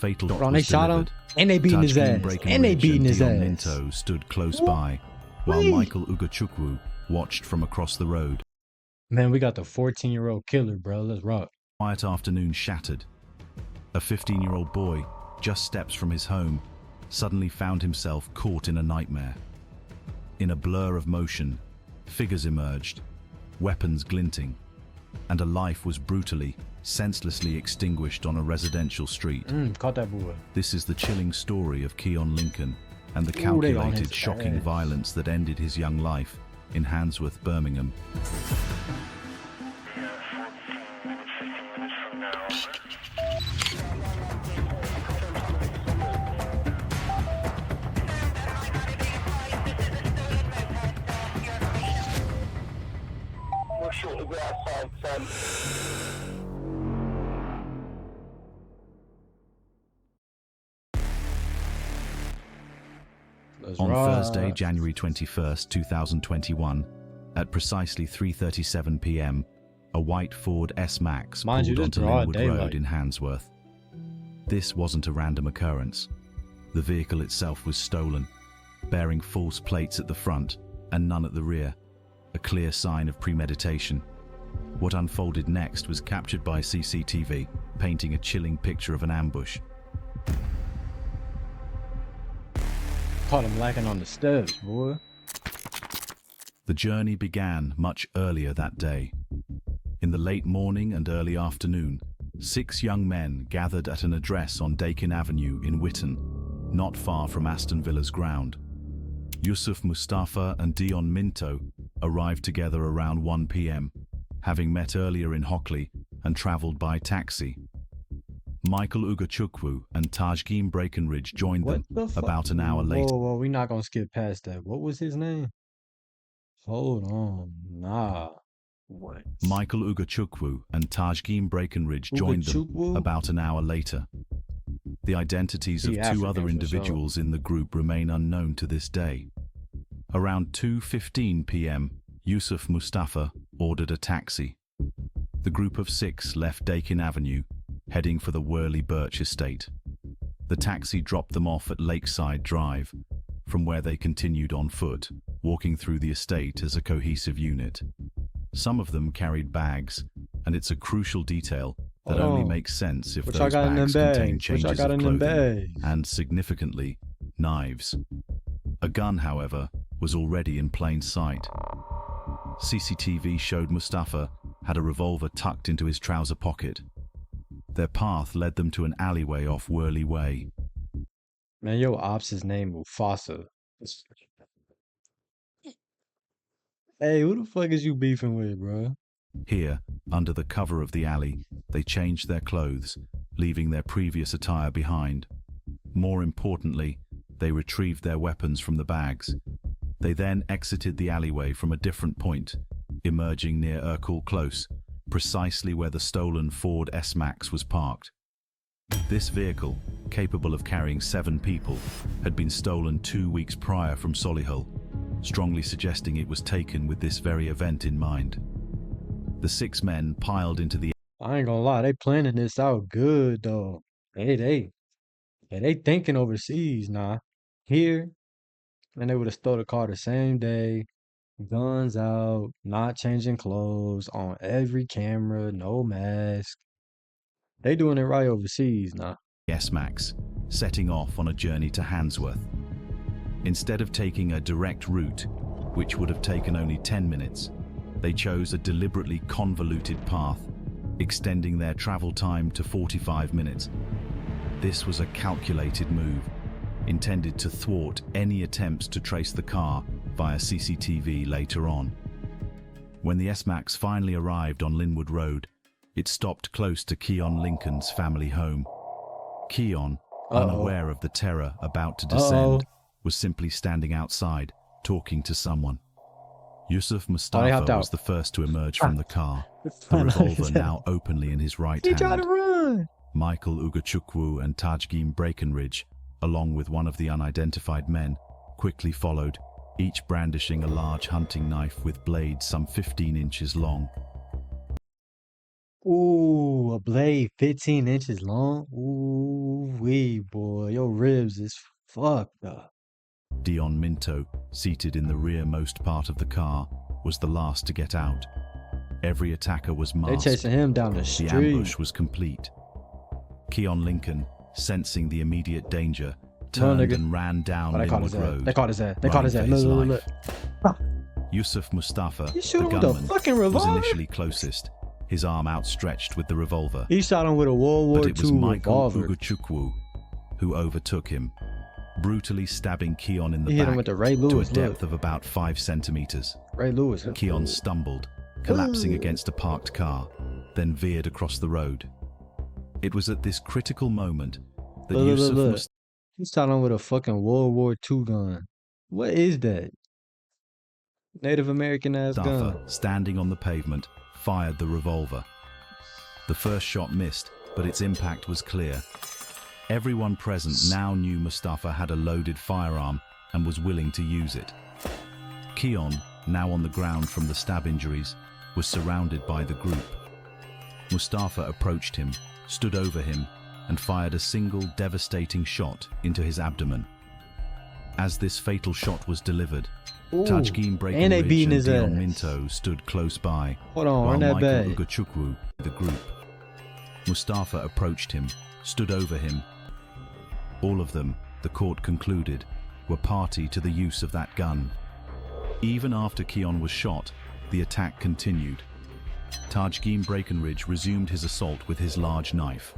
Fatal shot Bro, they was shot him delivered. and they beating his Tajgeen ass. Breckenridge And they beating his Dion ass. Minto stood close by, while Michael Ugachukwu watched from across the road. Man, we got the 14-year-old killer, bro. Let's rock. Quiet afternoon shattered. A 15-year-old boy, just steps from his home, suddenly found himself caught in a nightmare. In a blur of motion, figures emerged, weapons glinting, and a life was brutally, senselessly extinguished on a residential street. Caught that boy. This is the chilling story of Keon Lincoln and the Ooh, they on his calculated, shocking ass. violence that ended his young life in Handsworth, Birmingham. We're shortly be outside, Let's On rock. Thursday, January 21st, 2021, at precisely 3:37 p.m., a white Ford S-Max Mind you, pulled this onto broad Linwood daylight. Road in Handsworth. This wasn't a random occurrence. The vehicle itself was stolen, bearing false plates at the front and none at the rear, a clear sign of premeditation. What unfolded next was captured by CCTV, painting a chilling picture of an ambush. Caught him lacking on the steps, boy. The journey began much earlier that day. In the late morning and early afternoon, 6 young men gathered at an address on Dakin Avenue in Witton, not far from Aston Villa's ground. Yusuf Mustafa and Dion Minto arrived together around 1 p.m., having met earlier in Hockley and travelled by taxi. Michael Ugachukwu and Tajgeen Breckenridge joined them What the fuck? about an hour later. Whoa, we're not gonna skip past that. What was his name? Hold on. Nah. What? Michael Ugachukwu and Tajgeen Breckenridge joined them Ugachukwu? about an hour later. The identities of He 2 African other for individuals in the group remain unknown to this day. Around 2:15 p.m., Yusuf Mustafa ordered a taxi. The group of 6 left Dakin Avenue, heading for the Worley Birch estate. The taxi dropped them off at Lakeside Drive, from where they continued on foot, walking through the estate as a cohesive unit. Some of them carried bags, and it's a crucial detail that Hold only on. makes sense if What y'all those got in them bags contain bags? What y'all changes got of in them clothing bags? and, significantly, knives. A gun, however, was already in plain sight. CCTV showed Mustafa had a revolver tucked into his trouser pocket. Their path led them to an alleyway off Worley Way. Man, yo, Opps' name Mufasa. Hey, who the fuck is you beefing with, bro? Here, under the cover of the alley, they changed their clothes, leaving their previous attire behind. More importantly, they retrieved their weapons from the bags. They then exited the alleyway from a different point, emerging near Urquhart Close, precisely where the stolen Ford S-Max was parked. This vehicle, capable of carrying 7 people, had been stolen 2 weeks prior from Solihull, strongly suggesting it was taken with this very event in mind. The 6 men piled into the I ain't gonna lie, they planning this out good though. They thinking overseas, nah. Here, and they would have stole the car the same day, guns out, not changing clothes, on every camera, no mask. They doing it right overseas, nah. S-Max, setting off on a journey to Handsworth. Instead of taking a direct route, which would have taken only 10 minutes, they chose a deliberately convoluted path, extending their travel time to 45 minutes. This was a calculated move, intended to thwart any attempts to trace the car via CCTV later on. When the S-Max finally arrived on Linwood Road, it stopped close to Keon Lincoln's family home. Keon, unaware of the terror about to descend, was simply standing outside, talking to someone. Yusuf Mustafa was the first to emerge from the car, the revolver now openly in his right He tried hand. to run. Michael Ugachukwu and Tajgeen Breckenridge, along with one of the unidentified men, quickly followed, each brandishing a large hunting knife with blades some 15 inches long. Ooh, a blade 15 inches long. Ooh, wee, boy. Your ribs is fucked up. Dion Minto, seated in the rearmost part of the car, was the last to get out. Every attacker was They masked. chasing him down the The street. ambush was complete. Keon Lincoln, sensing the immediate danger, turned nigga. and ran down Oh, they caught his Linwood ass. Road. They caught his ass. They caught running his ass. for Look, his look, life. look. Yusuf Mustafa, He shot the him with a gunman, fucking was revolver. initially closest, his arm outstretched with the revolver. He shot him with a World War But it was II Michael revolver. Ugochukwu who overtook him, brutally stabbing Keon in the He hit him back with the Ray to a Lewis. depth Look, of about 5 centimeters. Ray Lewis. Keon stumbled, collapsing Ooh. against a parked car, then veered across the road. It was at this critical moment that Yusuf Look. He shot him with a fucking World War II gun. What is that? Native American ass Mustafa, gun. standing on the pavement, fired the revolver. The first shot missed, but its impact was clear. Everyone present now knew Mustafa had a loaded firearm and was willing to use it. Keon, now on the ground from the stab injuries, was surrounded by the group. Mustafa approached him, stood over him, and fired a single devastating shot into his abdomen. As this fatal shot was delivered, Ooh, Tajgeen and they Breakenridge beating and his Dion ass. Minto stood close by, Hold on, while run that Michael back. Ugochukwu, the group. Mustafa approached him, stood over him. All of them, the court concluded, were party to the use of that gun. Even after Keon was shot, the attack continued. Tajgeen Breakenridge resumed his assault with his large knife.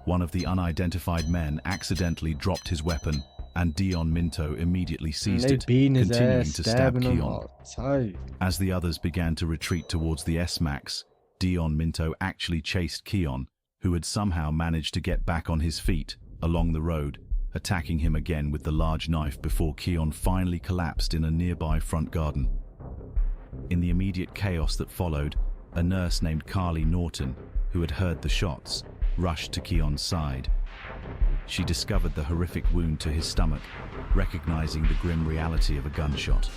One of the unidentified men accidentally dropped his weapon, and Dion Minto immediately seized They it, beating his continuing ass, to stab stabbing him. Keon. Oh, tight. As the others began to retreat towards the S-Max, Dion Minto actually chased Keon, who had somehow managed to get back on his feet along the road, attacking him again with the large knife before Keon finally collapsed in a nearby front garden. In the immediate chaos that followed, a nurse named Carly Norton, who had heard the shots, rushed to Keon's side. She discovered the horrific wound to his stomach, recognizing the grim reality of a gunshot.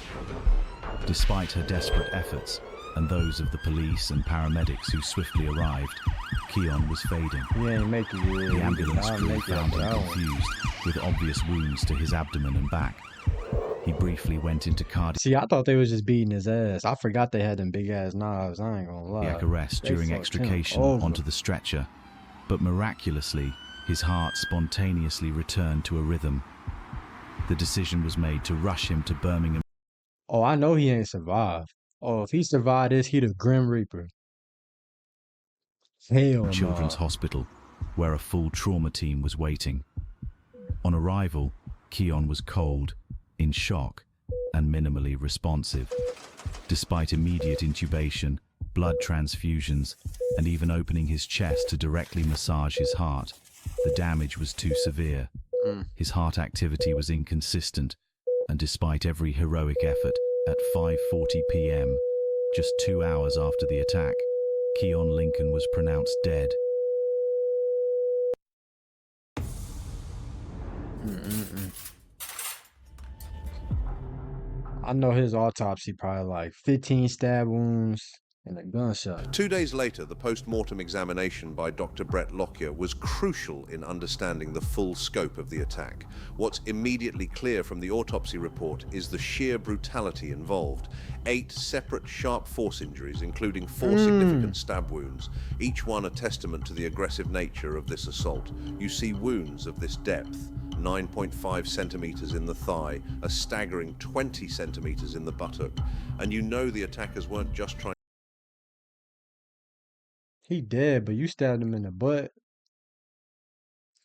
Despite her desperate efforts, and those of the police and paramedics who swiftly arrived, Keon was fading. You ain't make it. Yeah. The ambulance I'll crew make it found him that one. confused, with obvious wounds to his abdomen and back. He briefly went into cardiac See, I thought they was just beating his ass. I forgot they had them big ass knives. I ain't gonna lie. arrest They during fucked him extrication over. onto the stretcher, but miraculously, his heart spontaneously returned to a rhythm. The decision was made to rush him to Birmingham Oh, I know he ain't survived. Oh, if he survived this, he the Grim Reaper. Hell Children's no. Hospital, where a full trauma team was waiting. On arrival, Keon was cold, in shock, and minimally responsive. Despite immediate intubation, blood transfusions, and even opening his chest to directly massage his heart, the damage was too severe. His heart activity was inconsistent, and despite every heroic effort, at 5:40 p.m., just 2 hours after the attack, Keon Lincoln was pronounced dead. I know his autopsy probably like 15 stab wounds and a gunshot. 2 days later, the post-mortem examination by Dr. Brett Lockyer was crucial in understanding the full scope of the attack. What's immediately clear from the autopsy report is the sheer brutality involved. 8 separate sharp force injuries, including 4 significant stab wounds, each one a testament to the aggressive nature of this assault. You see wounds of this depth. 9.5 centimeters in the thigh, a staggering 20 centimeters in the buttock, and you know the attackers weren't just trying He dead, but you stabbed him in the butt.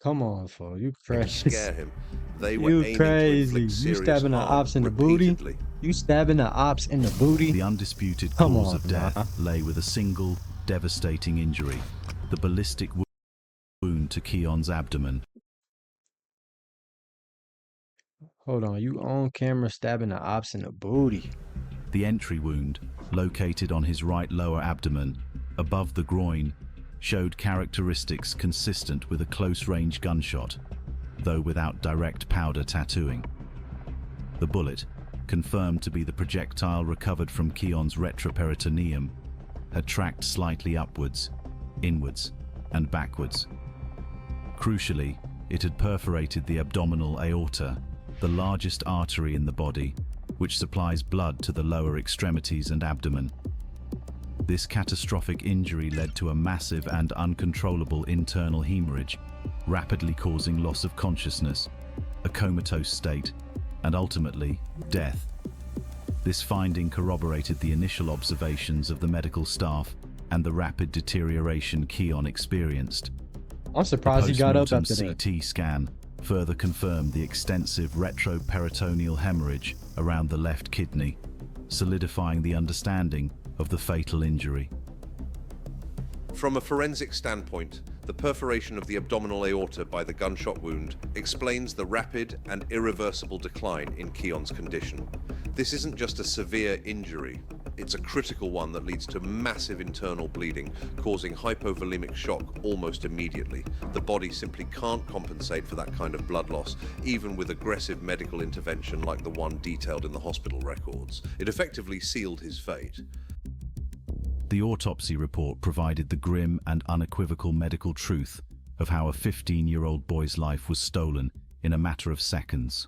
Come on, fool. You to crazy. scare him. They were You aiming crazy. to inflict You serious stabbing the harm Opps in the booty? repeatedly. You stabbing the Opps in the booty? The undisputed Come cause on, of death nah. lay with a single, devastating injury, the ballistic wound to Keon's abdomen. Hold on, you on camera stabbing the Opps in the booty. The entry wound, located on his right lower abdomen, above the groin, showed characteristics consistent with a close-range gunshot, though without direct powder tattooing. The bullet, confirmed to be the projectile recovered from Keon's retroperitoneum, had tracked slightly upwards, inwards, and backwards. Crucially, it had perforated the abdominal aorta, the largest artery in the body, which supplies blood to the lower extremities and abdomen. This catastrophic injury led to a massive and uncontrollable internal hemorrhage, rapidly causing loss of consciousness, a comatose state, and ultimately, death. This finding corroborated the initial observations of the medical staff and the rapid deterioration Keon experienced. I'm surprised he got up Postmortem after that. CT scan further confirmed the extensive retroperitoneal hemorrhage around the left kidney, solidifying the understanding of the fatal injury. From a forensic standpoint, the perforation of the abdominal aorta by the gunshot wound explains the rapid and irreversible decline in Keon's condition. This isn't just a severe injury, it's a critical one that leads to massive internal bleeding, causing hypovolemic shock almost immediately. The body simply can't compensate for that kind of blood loss, even with aggressive medical intervention like the one detailed in the hospital records. It effectively sealed his fate. The autopsy report provided the grim and unequivocal medical truth of how a 15-year-old boy's life was stolen in a matter of seconds.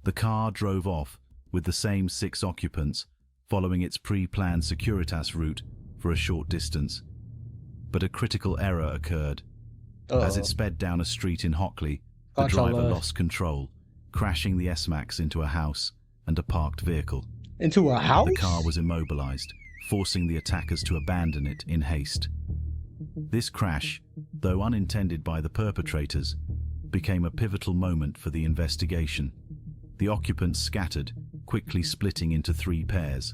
The car drove off with the same 6 occupants, following its pre-planned Securitas route for a short distance. But a critical error occurred. As it sped down a street in Hockley, the driver lost control, crashing the S-Max into a house and a parked vehicle. Into a house? The car was immobilized, forcing the attackers to abandon it in haste. This crash, though unintended by the perpetrators, became a pivotal moment for the investigation. The occupants scattered, quickly splitting into 3 pairs,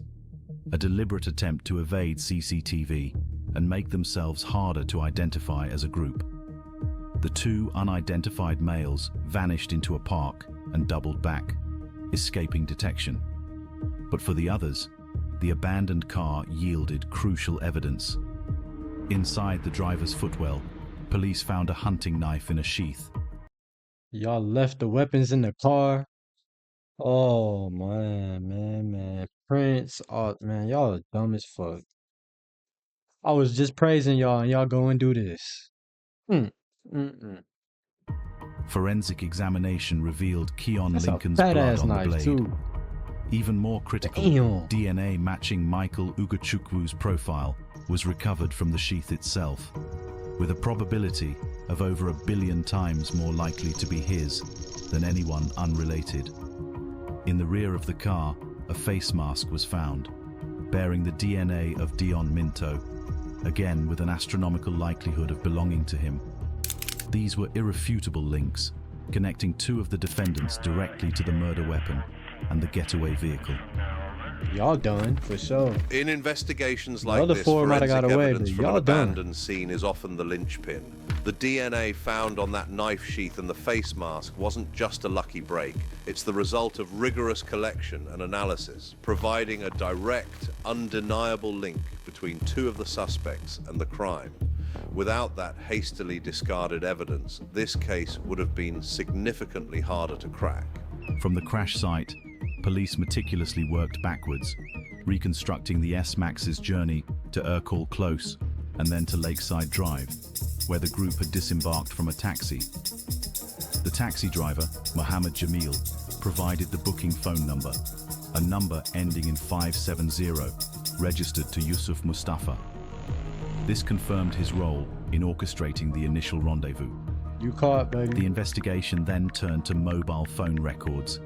a deliberate attempt to evade CCTV and make themselves harder to identify as a group. The 2 unidentified males vanished into a park and doubled back, escaping detection. But for the others, the abandoned car yielded crucial evidence. Inside the driver's footwell, police found a hunting knife in a sheath. Y'all left the weapons in the car. Oh man. Prince, oh man, y'all are dumb as fuck. I was just praising y'all and y'all go and do this. Forensic examination revealed Keon That's Lincoln's a fat blood ass on the knife blade. too. Even more critical, Damn. DNA matching Michael Ugochukwu's profile was recovered from the sheath itself, with a probability of over 1 billion times more likely to be his than anyone unrelated. In the rear of the car, a face mask was found, bearing the DNA of Dion Minto, again with an astronomical likelihood of belonging to him. These were irrefutable links, connecting 2 of the defendants directly to the murder weapon and the getaway vehicle. Y'all done, for sure. In investigations The like other this, 4 might have forensic got away, evidence but from an y'all done. abandoned scene is often the linchpin. The DNA found on that knife sheath and the face mask wasn't just a lucky break. It's the result of rigorous collection and analysis, providing a direct, undeniable link between 2 of the suspects and the crime. Without that hastily discarded evidence, this case would have been significantly harder to crack. From the crash site, police meticulously worked backwards, reconstructing the S-Max's journey to Urquhart Close and then to Lakeside Drive, where the group had disembarked from a taxi. The taxi driver, Mohammed Jamil, provided the booking phone number, a number ending in 570, registered to Yusuf Mustafa. This confirmed his role in orchestrating the initial rendezvous. You caught, baby. The investigation then turned to mobile phone records,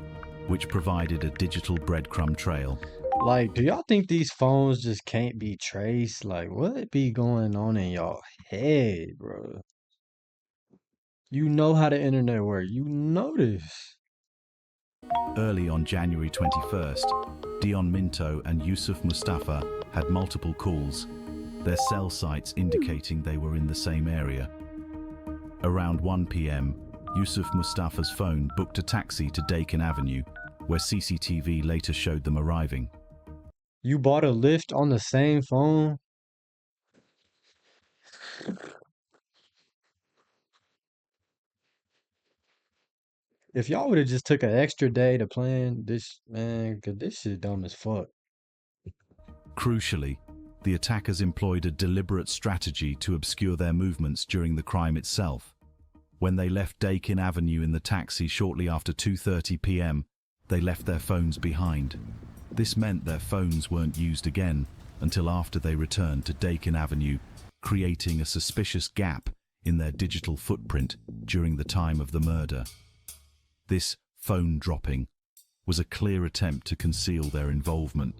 which provided a digital breadcrumb trail. Like, do y'all think these phones just can't be traced? Like, what be going on in y'all head, bro? You know how the internet works. You know this. Early on January 21st, Dion Minto and Yusuf Mustafa had multiple calls, their cell sites indicating they were in the same area. Around 1 p.m., Yusuf Mustafa's phone booked a taxi to Dakin Avenue, where CCTV later showed them arriving. You bought a lift on the same phone? If y'all would have just took an extra day to plan this, man, cause this shit dumb as fuck. Crucially, the attackers employed a deliberate strategy to obscure their movements during the crime itself. When they left Dakin Avenue in the taxi shortly after 2:30 p.m., they left their phones behind. This meant their phones weren't used again until after they returned to Dakin Avenue, creating a suspicious gap in their digital footprint during the time of the murder. This phone dropping was a clear attempt to conceal their involvement.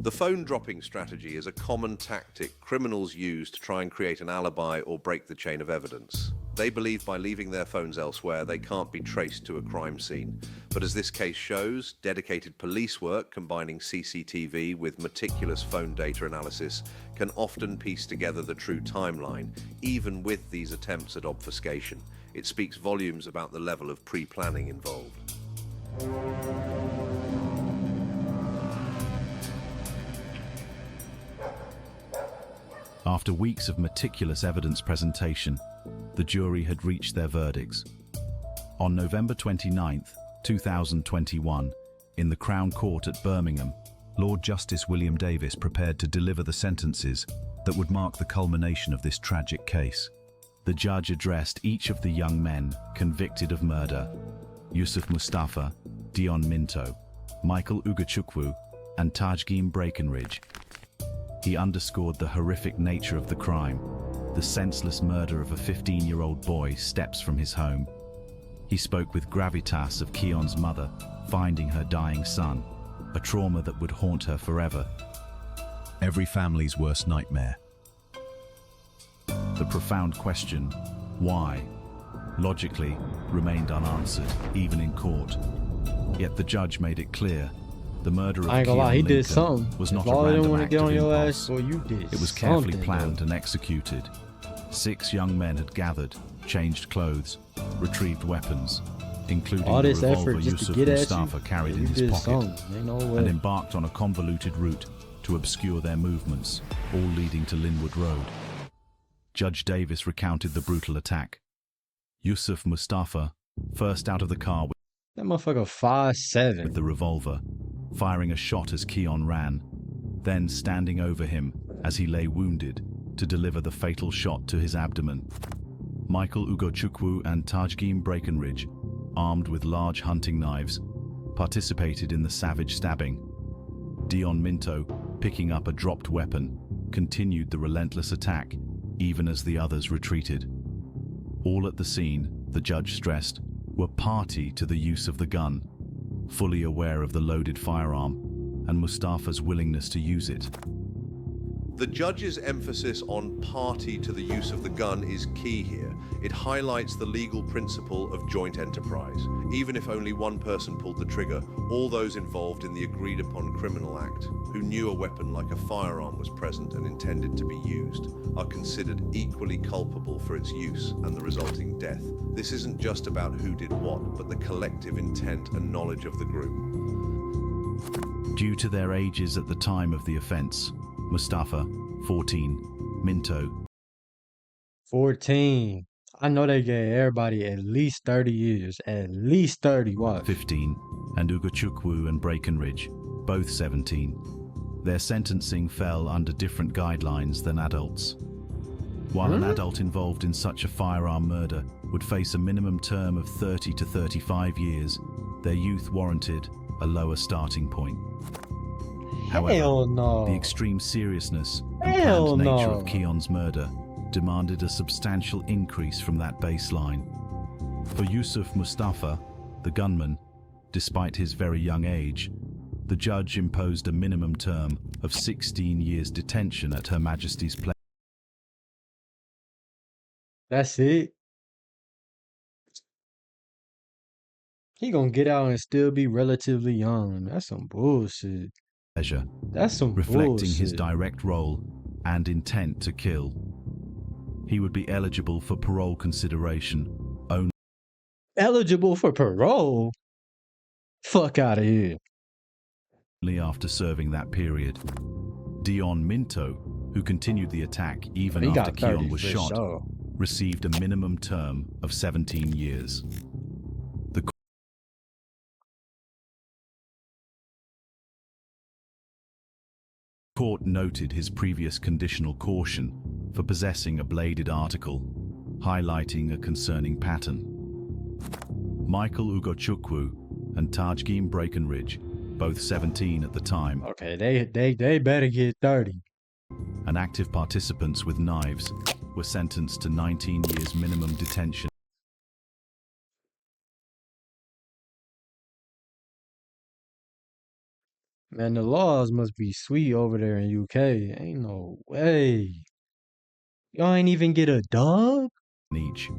The phone dropping strategy is a common tactic criminals use to try and create an alibi or break the chain of evidence. They believe by leaving their phones elsewhere, they can't be traced to a crime scene. But as this case shows, dedicated police work combining CCTV with meticulous phone data analysis can often piece together the true timeline, even with these attempts at obfuscation. It speaks volumes about the level of pre-planning involved. After weeks of meticulous evidence presentation, the jury had reached their verdicts. On November 29, 2021, in the Crown Court at Birmingham, Lord Justice William Davis prepared to deliver the sentences that would mark the culmination of this tragic case. The judge addressed each of the young men convicted of murder: Yusuf Mustafa, Dion Minto, Michael Ugachukwu, and Tajgim Breckenridge. He underscored the horrific nature of the crime, the senseless murder of a 15-year-old boy steps from his home. He spoke with gravitas of Keon's mother finding her dying son, a trauma that would haunt her forever. Every family's worst nightmare. The profound question, why, logically remained unanswered, even in court. Yet the judge made it clear the murder of I ain't gonna lie, he Keon did Lincoln something. was not If a all they didn't random want to act get of on your impulse. ass, well, you did. It was carefully something, planned though. and executed. 6 young men had gathered, changed clothes, retrieved weapons, including All the this revolver effort just to Yusuf get at Mustafa you. carried You in his did pocket, something. Ain't no way. and embarked on a convoluted route to obscure their movements, all leading to Linwood Road. Judge Davis recounted the brutal attack. Yusuf Mustafa, first out of the car That motherfucker 5'7". with the revolver, firing a shot as Keon ran, then standing over him as he lay wounded to deliver the fatal shot to his abdomen. Michael Ugochukwu and Tajgim Breckenridge, armed with large hunting knives, participated in the savage stabbing. Dion Minto, picking up a dropped weapon, continued the relentless attack even as the others retreated. All at the scene, the judge stressed, were party to the use of the gun, fully aware of the loaded firearm and Mustafa's willingness to use it. The judge's emphasis on party to the use of the gun is key here. It highlights the legal principle of joint enterprise. Even if only one person pulled the trigger, all those involved in the agreed-upon criminal act, who knew a weapon like a firearm was present and intended to be used, are considered equally culpable for its use and the resulting death. This isn't just about who did what, but the collective intent and knowledge of the group. Due to their ages at the time of the offense, Mustafa, 14, Minto, 14. I know they gave everybody at least 30 years. At least 30. Watch. 15, and Ugochukwu and Breckenridge, both 17. Their sentencing fell under different guidelines than adults. While an adult involved in such a firearm murder would face a minimum term of 30 to 35 years, their youth warranted a lower starting point. However, Hell no. the extreme seriousness and Hell planned nature no. of Keon's murder demanded a substantial increase from that baseline. For Yusuf Mustafa, the gunman, despite his very young age, the judge imposed a minimum term of 16 years detention at Her Majesty's place. That's it. He gonna get out and still be relatively young. That's some bullshit. That's some Reflecting his bullshit. direct role and intent to kill. He would be eligible for parole consideration only Eligible for parole? Fuck out of here. after serving that period. Dion Minto, who continued the attack even He after got 30 Keon was for shot, sure. received a minimum term of 17 years. Court noted his previous conditional caution for possessing a bladed article, highlighting a concerning pattern. Michael Ugochukwu and Tajgim Breckenridge, both 17 at the time, Okay, they better get 30. and active participants with knives, were sentenced to 19 years minimum detention. Man, the laws must be sweet over there in UK. Ain't no way. Y'all ain't even get a dub? Each.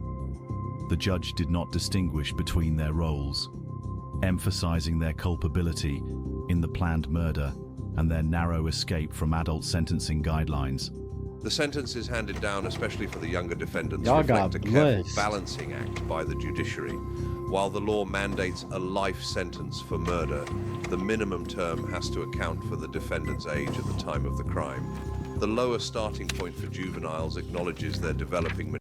The judge did not distinguish between their roles, emphasizing their culpability in the planned murder and their narrow escape from adult sentencing guidelines. The sentences handed down, especially for the younger defendants, Y'all reflect got a careful blessed. balancing act by the judiciary. While the law mandates a life sentence for murder, the minimum term has to account for the defendant's age at the time of the crime. The lower starting point for juveniles acknowledges their developing.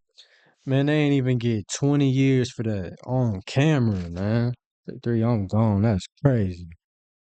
Man, they ain't even get 20 years for that on camera, man. 3, I'm gone. That's crazy.